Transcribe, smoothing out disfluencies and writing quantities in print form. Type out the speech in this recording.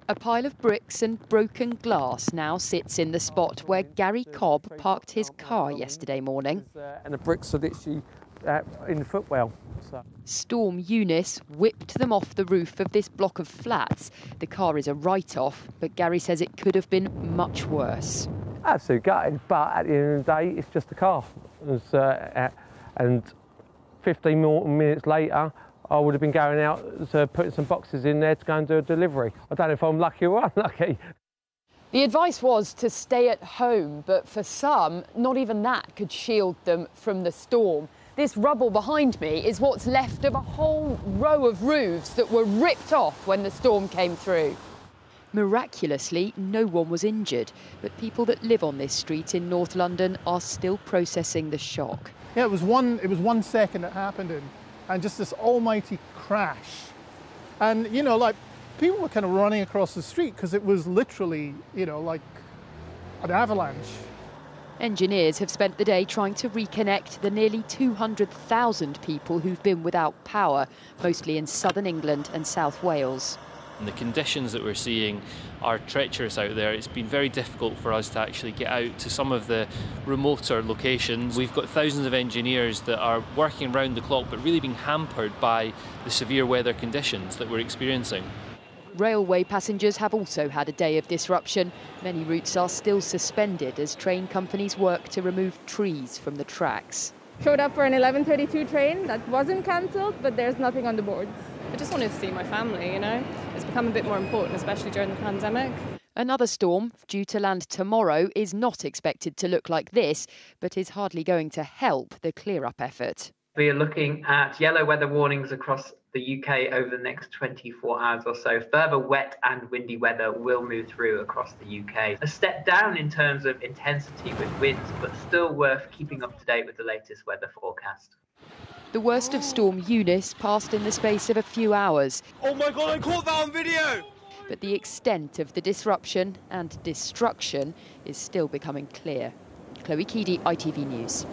A pile of bricks and broken glass now sits in the spot where Gary Cobb parked his car yesterday morning. And the bricks are literally in the footwell. Storm Eunice whipped them off the roof of this block of flats. The car is a write-off, but Gary says it could have been much worse. Absolutely gutted, but at the end of the day, it's just a car. And 15 more minutes later, I would have been going out to put some boxes in there to go and do a delivery. I don't know if I'm lucky or unlucky. The advice was to stay at home, but for some, not even that could shield them from the storm. This rubble behind me is what's left of a whole row of roofs that were ripped off when the storm came through. Miraculously, no one was injured, but people that live on this street in North London are still processing the shock. Yeah, it was 1 second it happened in, and just this almighty crash. And, you know, like, people were kind of running across the street because it was literally, you know, like an avalanche. Engineers have spent the day trying to reconnect the nearly 200,000 people who've been without power, mostly in southern England and South Wales. And the conditions that we're seeing are treacherous out there. It's been very difficult for us to actually get out to some of the remoter locations. We've got thousands of engineers that are working round the clock but really being hampered by the severe weather conditions that we're experiencing. Railway passengers have also had a day of disruption. Many routes are still suspended as train companies work to remove trees from the tracks. Showed up for an 11:32 train that wasn't cancelled, but there's nothing on the boards. I just wanted to see my family, you know. It's become a bit more important, especially during the pandemic. Another storm, due to land tomorrow, is not expected to look like this, but is hardly going to help the clear-up effort. We are looking at yellow weather warnings across the UK over the next 24 hours or so. Further wet and windy weather will move through across the UK. A step down in terms of intensity with winds, but still worth keeping up to date with the latest weather forecast. The worst of Storm Eunice passed in the space of a few hours. Oh my God, I caught that on video! But the extent of the disruption and destruction is still becoming clear. Chloe Keedy, ITV News.